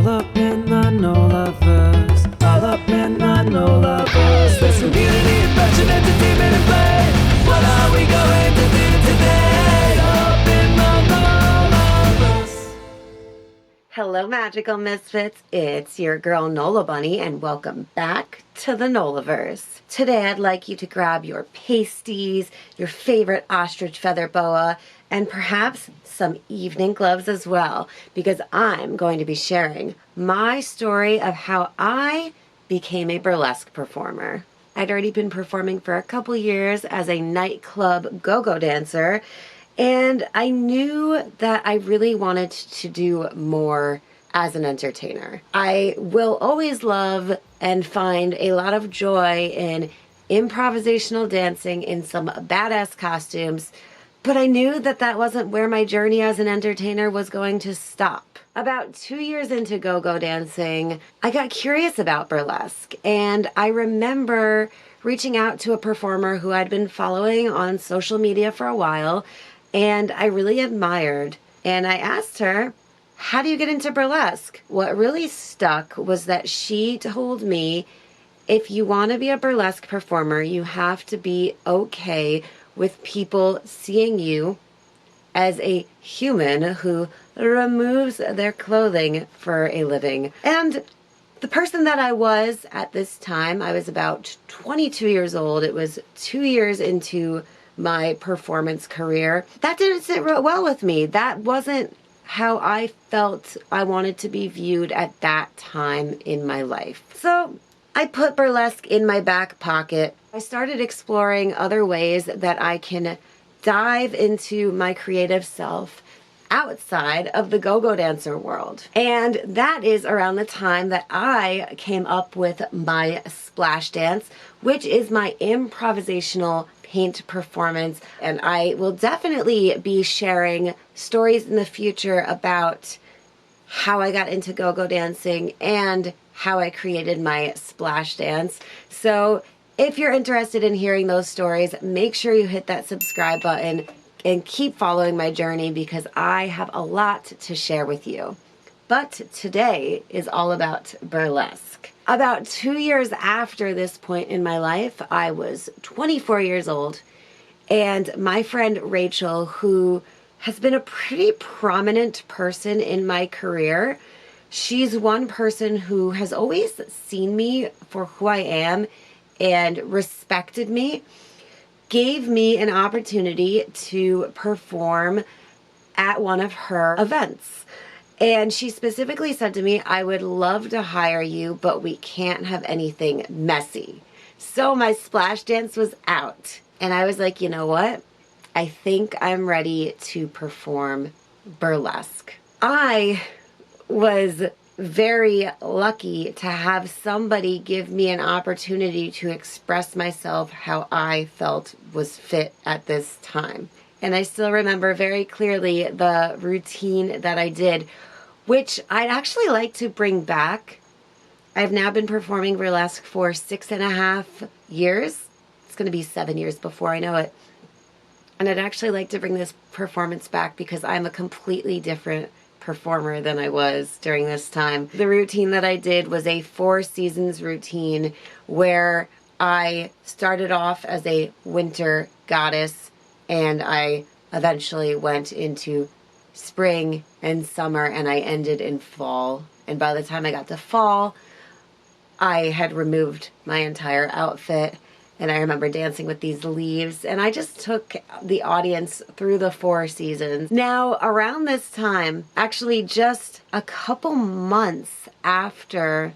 All up in the Nolaverse, all up in the Nolaverse. There's community, fashion, entertainment, and play. What are we going to do today? Up in the Nolaverse. Hello, Magical Misfits. It's your girl Nola Bunny, and welcome back to the Nolaverse. Today, I'd like you to grab your pasties, your favorite ostrich feather boa, and perhaps some evening gloves as well, because I'm going to be sharing my story of how I became a burlesque performer. I'd already been performing for a couple years as a nightclub go-go dancer, and I knew that I really wanted to do more as an entertainer. I will always love and find a lot of joy in improvisational dancing in some badass costumes, but I knew that that wasn't where my journey as an entertainer was going to stop. About 2 years into go-go dancing, I got curious about burlesque, and I remember reaching out to a performer who I'd been following on social media for a while, and I really admired. And I asked her, how do you get into burlesque? What really stuck was that she told me, if you want to be a burlesque performer, you have to be okay with people seeing you as a human who removes their clothing for a living. And the person that I was at this time, I was about 22 years old. It was 2 years into my performance career. That didn't sit real well with me. That wasn't how I felt I wanted to be viewed at that time in my life. So I put burlesque in my back pocket. I started exploring other ways that I can dive into my creative self outside of the go-go dancer world. And that is around the time that I came up with my splash dance, which is my improvisational paint performance. And I will definitely be sharing stories in the future about how I got into go-go dancing and how I created my splash dance. So if you're interested in hearing those stories, make sure you hit that subscribe button and keep following my journey, because I have a lot to share with you. But today is all about burlesque. About 2 years after this point in my life, I was 24 years old, and my friend Rachel, who has been a pretty prominent person in my career, she's one person who has always seen me for who I am and respected me, gave me an opportunity to perform at one of her events. And she specifically said to me, I would love to hire you, but we can't have anything messy. So my splash dance was out. And I was like, you know what? I think I'm ready to perform burlesque. I was very lucky to have somebody give me an opportunity to express myself how I felt was fit at this time. And I still remember very clearly the routine that I did, which I'd actually like to bring back. I've now been performing burlesque for 6.5 years. It's going to be 7 years before I know it. And I'd actually like to bring this performance back because I'm a completely different performer than I was during this time. The routine that I did was a 4 seasons routine where I started off as a winter goddess, and I eventually went into spring and summer, and I ended in fall. And by the time I got to fall, I had removed my entire outfit. And I remember dancing with these leaves, and I just took the audience through the 4 seasons. Now, around this time, actually just a couple months after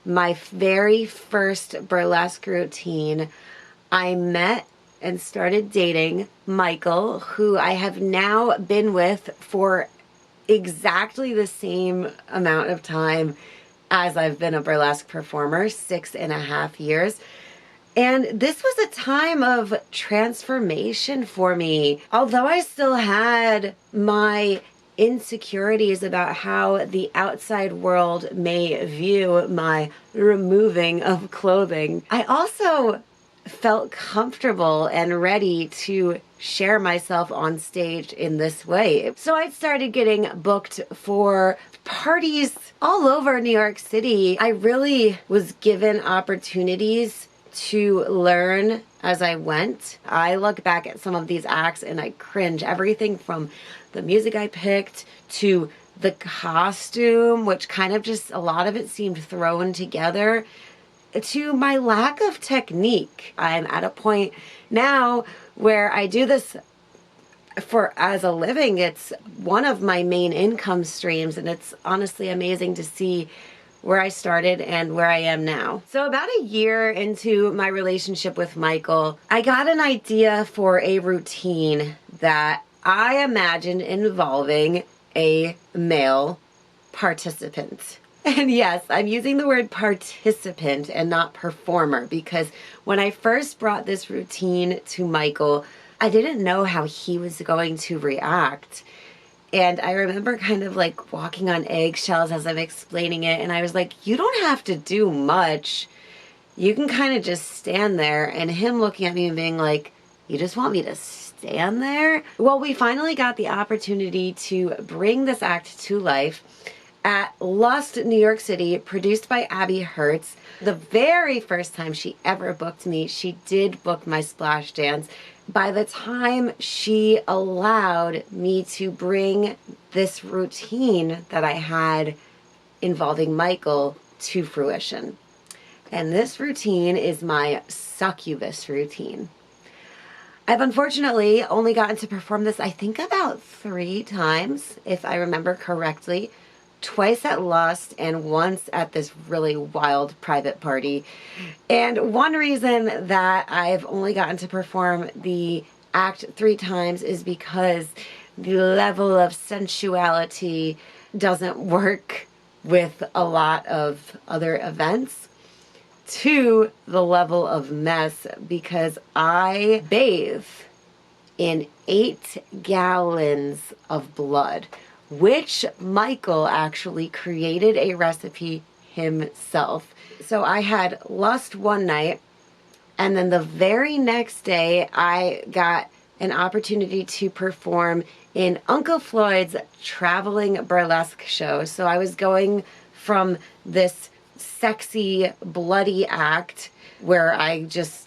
my very first burlesque routine, I met and started dating Michael, who I have now been with for exactly the same amount of time as I've been a burlesque performer, 6.5 years. And this was a time of transformation for me. Although I still had my insecurities about how the outside world may view my removing of clothing, I also felt comfortable and ready to share myself on stage in this way. So I started getting booked for parties all over New York City. I really was given opportunities to learn as I went. I look back at some of these acts and I cringe. Everything from the music I picked to the costume, which kind of just, a lot of it seemed thrown together, to my lack of technique. I'm at a point now where I do this for as a living. It's one of my main income streams, and it's honestly amazing to see where I started and where I am now. So about a year into my relationship with Michael, I got an idea for a routine that I imagined involving a male participant. And yes, I'm using the word participant and not performer, because when I first brought this routine to Michael, I didn't know how he was going to react. And I remember kind of like walking on eggshells as I'm explaining it. And I was like, you don't have to do much. You can kind of just stand there. And him looking at me and being like, you just want me to stand there? Well, we finally got the opportunity to bring this act to life at Lust, New York City, produced by Abby Hertz. The very first time she ever booked me, she did book my splash dance. By the time she allowed me to bring this routine that I had involving Michael to fruition. And this routine is my Succubus routine. I've unfortunately only gotten to perform this, I think, about 3 times, if I remember correctly. Twice at Lust and once at this really wild private party. And one reason that I've only gotten to perform the act 3 times is because the level of sensuality doesn't work with a lot of other events. 2, the level of mess, because I bathe in 8 gallons of blood, which Michael actually created a recipe himself. So I had Lust one night, and then the very next day I got an opportunity to perform in Uncle Floyd's traveling burlesque show. So I was going from this sexy, bloody act where I just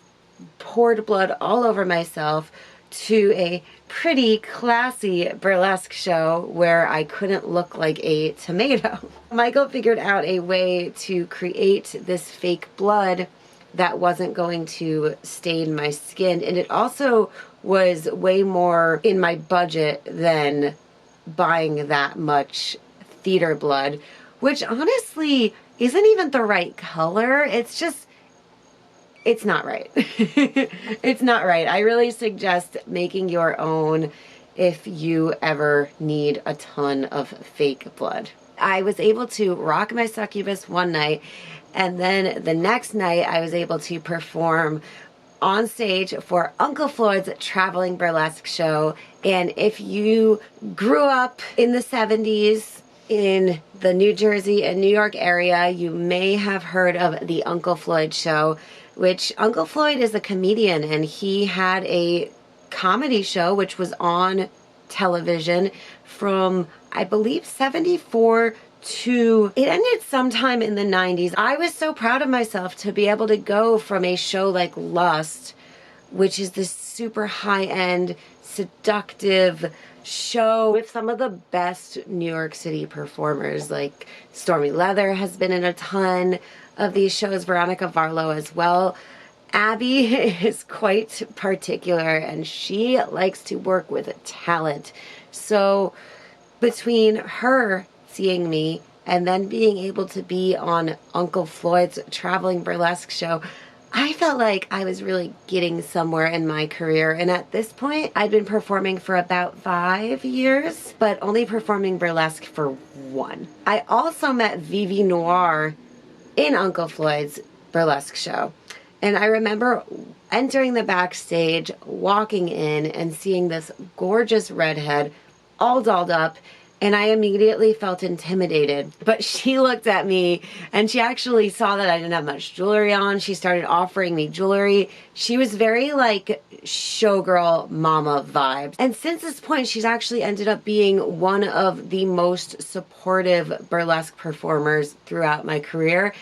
poured blood all over myself to a pretty classy burlesque show where I couldn't look like a tomato. Michael figured out a way to create this fake blood that wasn't going to stain my skin, and it also was way more in my budget than buying that much theater blood, which honestly isn't even the right color. It's just, it's not right. It's not right. I really suggest making your own if you ever need a ton of fake blood. I was able to rock my succubus one night, and then the next night I was able to perform on stage for Uncle Floyd's traveling burlesque show. And if you grew up in the 70s in the New Jersey and New York area, you may have heard of the Uncle Floyd show, which Uncle Floyd is a comedian, and he had a comedy show which was on television from, I believe, 74 to, it ended sometime in the 90s. I was so proud of myself to be able to go from a show like Lust, which is this super high-end, seductive show with some of the best New York City performers, like Stormy Leather has been in a ton of these shows, Veronica Varlow as well. Abby is quite particular, and she likes to work with talent. So between her seeing me and then being able to be on Uncle Floyd's traveling burlesque show, I felt like I was really getting somewhere in my career. And at this point, I'd been performing for about 5 years, but only performing burlesque for 1. I also met Vivi Noir in Uncle Floyd's burlesque show. And I remember entering the backstage, walking in, and seeing this gorgeous redhead all dolled up and I immediately felt intimidated. But she looked at me and she actually saw that I didn't have much jewelry on. She started offering me jewelry. She was very like showgirl mama vibes. And since this point, she's actually ended up being one of the most supportive burlesque performers throughout my career.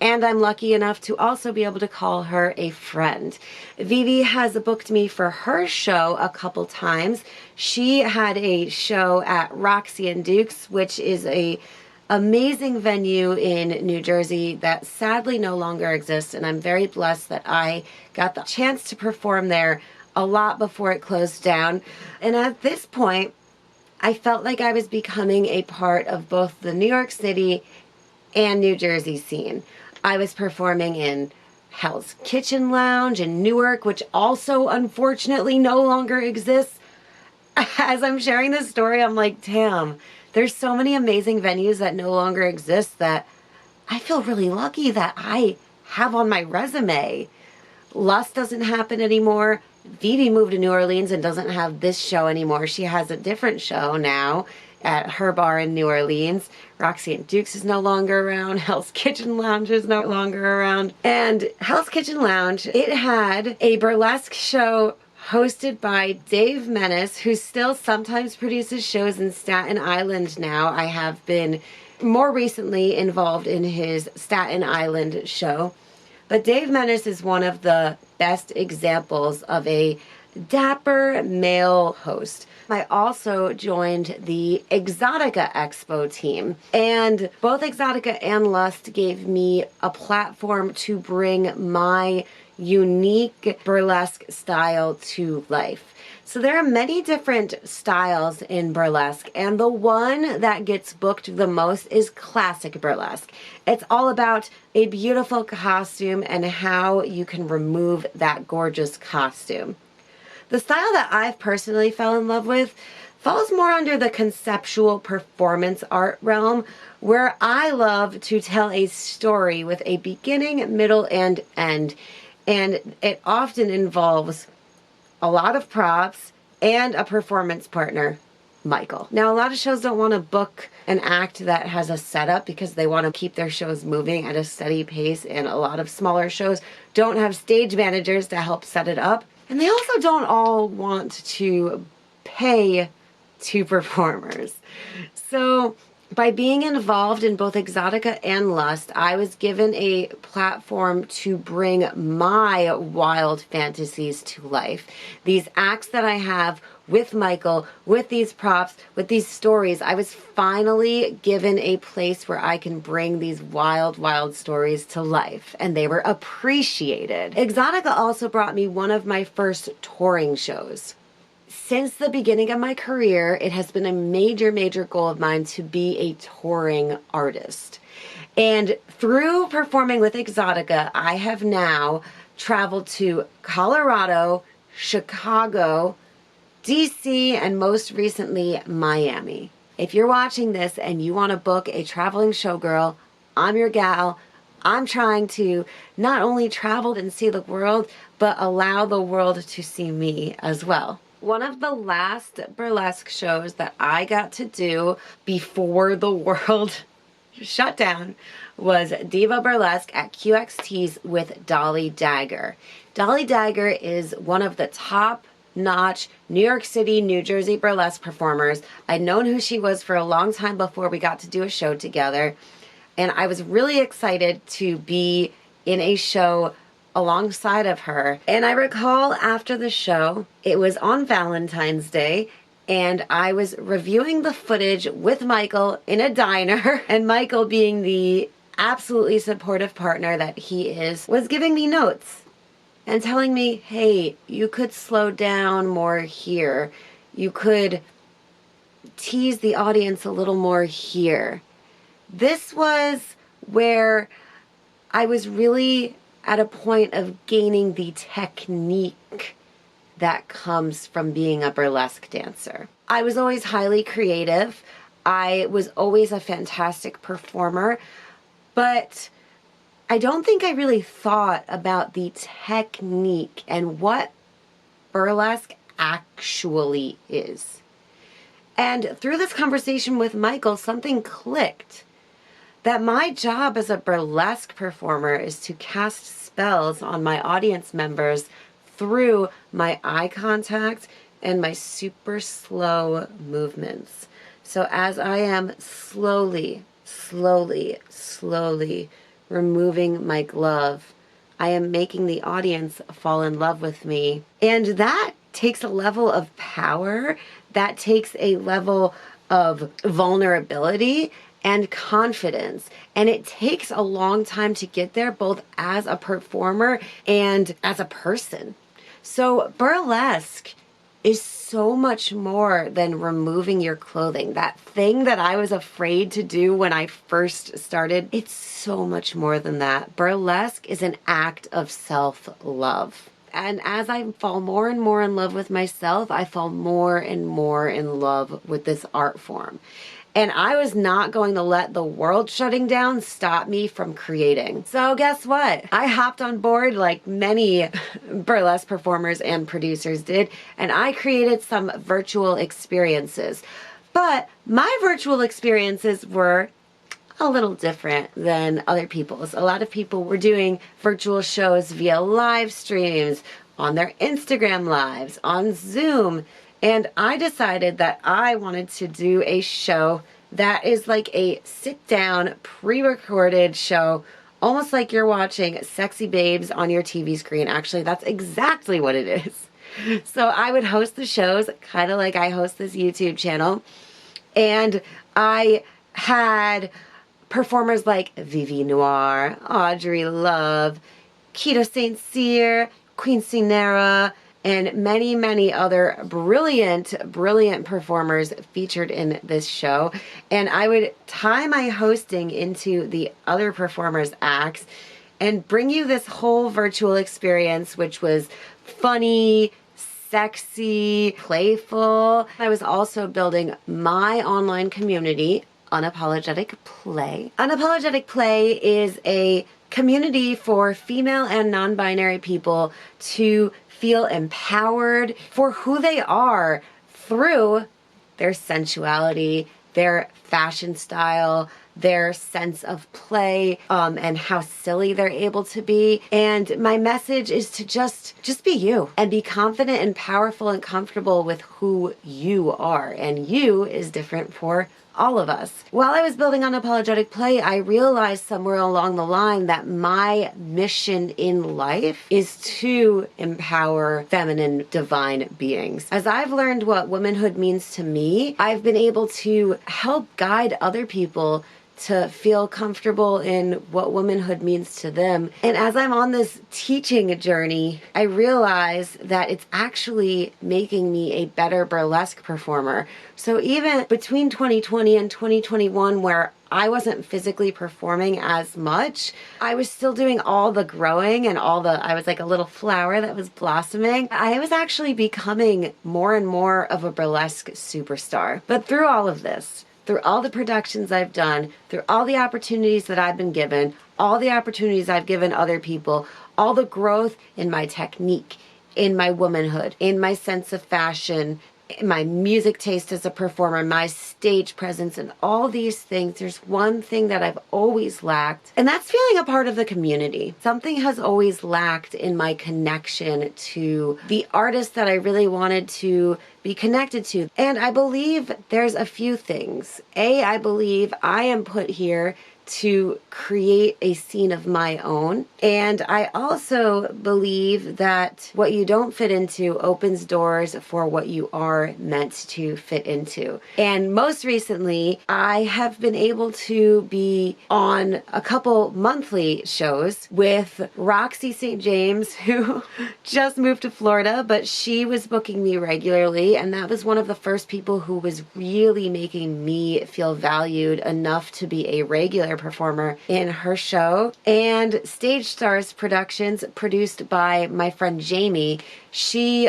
And I'm lucky enough to also be able to call her a friend. Vivi has booked me for her show a couple times. She had a show at Roxy and Duke's, which is a amazing venue in New Jersey that sadly no longer exists. And I'm very blessed that I got the chance to perform there a lot before it closed down. And at this point, I felt like I was becoming a part of both the New York City and New Jersey scene. I was performing in Hell's Kitchen Lounge in Newark, which also unfortunately no longer exists. As I'm sharing this story, I'm like, damn, there's so many amazing venues that no longer exist that I feel really lucky that I have on my resume. Lust doesn't happen anymore. Vivi moved to New Orleans and doesn't have this show anymore. She has a different show now at her bar in New Orleans. Roxy St James is no longer around. Hell's Kitchen Lounge is no longer around. And Hell's Kitchen Lounge, it had a burlesque show hosted by Dave Menace, who still sometimes produces shows in Staten Island now. I have been more recently involved in his Staten Island show. But Dave Menace is one of the best examples of a dapper male host. I also joined the Exotica Expo team, and both Exotica and Lust gave me a platform to bring my unique burlesque style to life. So there are many different styles in burlesque, and the one that gets booked the most is classic burlesque. It's all about a beautiful costume and how you can remove that gorgeous costume. The style that I've personally fell in love with falls more under the conceptual performance art realm, where I love to tell a story with a beginning, middle, and end. And it often involves a lot of props and a performance partner, Michael. Now, a lot of shows don't want to book an act that has a setup because they want to keep their shows moving at a steady pace, and a lot of smaller shows don't have stage managers to help set it up. And they also don't all want to pay to performers. So by being involved in both Exotica and Lust, I was given a platform to bring my wild fantasies to life. These acts that I have with Michael, with these props, with these stories, I was finally given a place where I can bring these wild, wild stories to life, and they were appreciated. Exotica also brought me one of my first touring shows. Since the beginning of my career, it has been a major, major goal of mine to be a touring artist. And through performing with Exotica, I have now traveled to Colorado, Chicago, DC, and most recently, Miami. If you're watching this and you want to book a traveling showgirl, I'm your gal. I'm trying to not only travel and see the world, but allow the world to see me as well. One of the last burlesque shows that I got to do before the world shut down was Diva Burlesque at QXT's with Dolly Dagger. Dolly Dagger is one of the top-notch New York City, New Jersey burlesque performers. I'd known who she was for a long time before we got to do a show together, and I was really excited to be in a show alongside of her. And I recall after the show, it was on Valentine's Day, and I was reviewing the footage with Michael in a diner, and Michael, being the absolutely supportive partner that he is, was giving me notes and telling me, hey, you could slow down more here. You could tease the audience a little more here. This was where I was really at a point of gaining the technique that comes from being a burlesque dancer. I was always highly creative. I was always a fantastic performer, but I don't think I really thought about the technique and what burlesque actually is. And through this conversation with Michael, something clicked. That my job as a burlesque performer is to cast spells on my audience members through my eye contact and my super slow movements. So as I am slowly removing my glove, I am making the audience fall in love with me. And that takes a level of power, that takes a level of vulnerability and confidence. And it takes a long time to get there, both as a performer and as a person. So burlesque is so much more than removing your clothing. That thing that I was afraid to do when I first started, it's so much more than that. Burlesque is an act of self-love. And as I fall more and more in love with myself, I fall more and more in love with this art form. And I was not going to let the world shutting down stop me from creating. So guess what? I hopped on board like many burlesque performers and producers did, and I created some virtual experiences. But my virtual experiences were a little different than other people's. A lot of people were doing virtual shows via live streams, on their Instagram lives, on Zoom. And I decided that I wanted to do a show that is like a sit-down, pre-recorded show, almost like you're watching sexy babes on your TV screen. Actually, that's exactly what it is. So I would host the shows, kind of like I host this YouTube channel. And I had performers like Vivi Noir, Audrey Love, Keto St. Cyr, Queen Cinera, and many, many other brilliant performers featured in this show. And I would tie my hosting into the other performers' acts and bring you this whole virtual experience, which was funny, sexy, playful. I was also building my online community, Unapologetic Play. Unapologetic Play is a community for female and non-binary people to feel empowered for who they are through their sensuality, their fashion style, their sense of play, and how silly they're able to be. And my message is to just be you and be confident and powerful and comfortable with who you are. And you is different for all of us. While I was building Unapologetic Play, I realized somewhere along the line that my mission in life is to empower feminine, divine beings. As I've learned what womanhood means to me, I've been able to help guide other people to feel comfortable in what womanhood means to them. And as I'm on this teaching journey, I realize that it's actually making me a better burlesque performer. So even between 2020 and 2021, where I wasn't physically performing as much, I was still doing all the growing and I was like a little flower that was blossoming. I was actually becoming more and more of a burlesque superstar. But through all of this, through all the productions I've done, through all the opportunities that I've been given, all the opportunities I've given other people, all the growth in my technique, in my womanhood, in my sense of fashion, in my music taste as a performer, my stage presence, and all these things, there's one thing that I've always lacked, and that's feeling a part of the community. Something has always lacked in my connection to the artist that I really wanted to be connected to. And I believe there's a few things. I believe I am put here to create a scene of my own. And I also believe that what you don't fit into opens doors for what you are meant to fit into. And most recently, I have been able to be on a couple monthly shows with Roxy St James, who just moved to Florida, but she was booking me regularly. And that was one of the first people who was really making me feel valued enough to be a regular performer in her show. And Stage Stars Productions, produced by my friend Jamie. She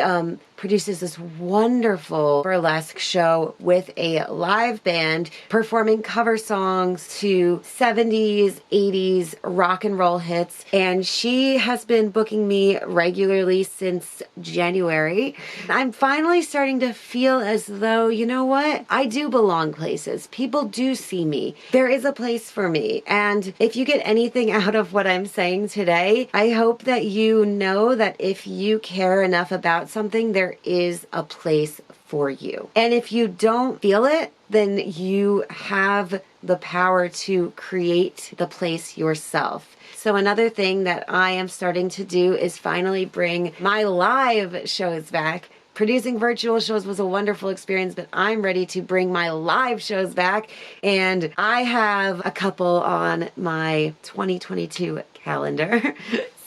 produces this wonderful burlesque show with a live band performing cover songs to 70s, 80s rock and roll hits. And she has been booking me regularly since January. I'm finally starting to feel as though, you know what? I do belong places. People do see me. There is a place for me. And if you get anything out of what I'm saying today, I hope that you know that if you care enough about something, there is a place for you. And if you don't feel it, then you have the power to create the place yourself. So another thing that I am starting to do is finally bring my live shows back. Producing virtual shows was a wonderful experience, but I'm ready to bring my live shows back. And I have a couple on my 2022 calendar.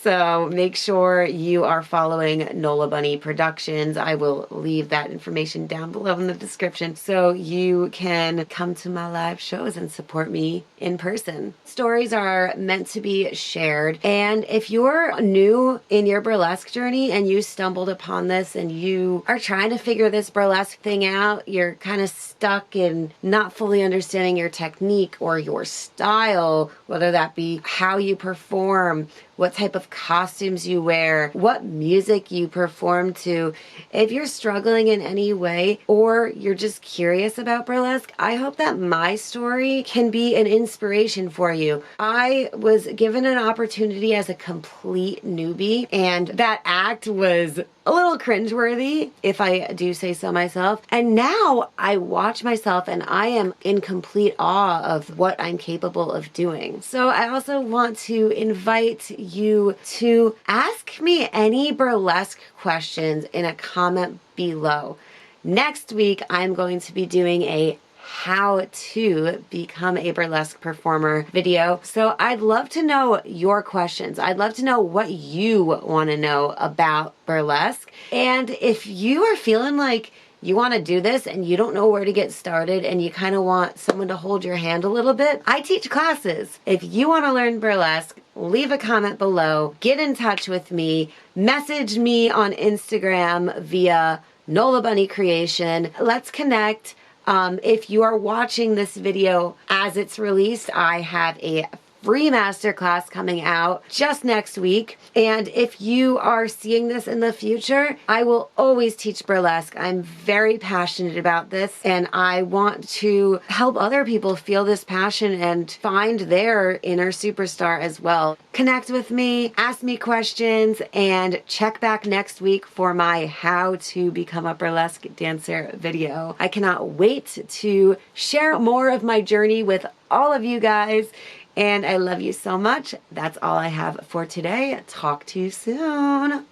So make sure you are following Nola Bunny Productions. I will leave that information down below in the description so you can come to my live shows and support me in person. Stories are meant to be shared. And if you're new in your burlesque journey and you stumbled upon this and you are trying to figure this burlesque thing out, you're kind of stuck in not fully understanding your technique or your style, whether that be how you perform, what type of costumes you wear, what music you perform to. If you're struggling in any way or you're just curious about burlesque, I hope that my story can be an inspiration for you. I was given an opportunity as a complete newbie, and that act was a little cringeworthy, if I do say so myself. And now I watch myself and I am in complete awe of what I'm capable of doing. So I also want to invite you to ask me any burlesque questions in a comment below. Next week, I'm going to be doing a how to become a burlesque performer video. So I'd love to know your questions. I'd love to know what you want to know about burlesque. And if you are feeling like you want to do this and you don't know where to get started and you kind of want someone to hold your hand a little bit, I teach classes. If you want to learn burlesque, leave a comment below, get in touch with me, message me on Instagram via Nola Bunny Creation. Let's connect. If you are watching this video as it's released, I have a free masterclass coming out just next week. And if you are seeing this in the future, I will always teach burlesque. I'm very passionate about this and I want to help other people feel this passion and find their inner superstar as well. Connect with me, ask me questions, and check back next week for my how to become a burlesque dancer video. I cannot wait to share more of my journey with all of you guys. And I love you so much. That's all I have for today. Talk to you soon.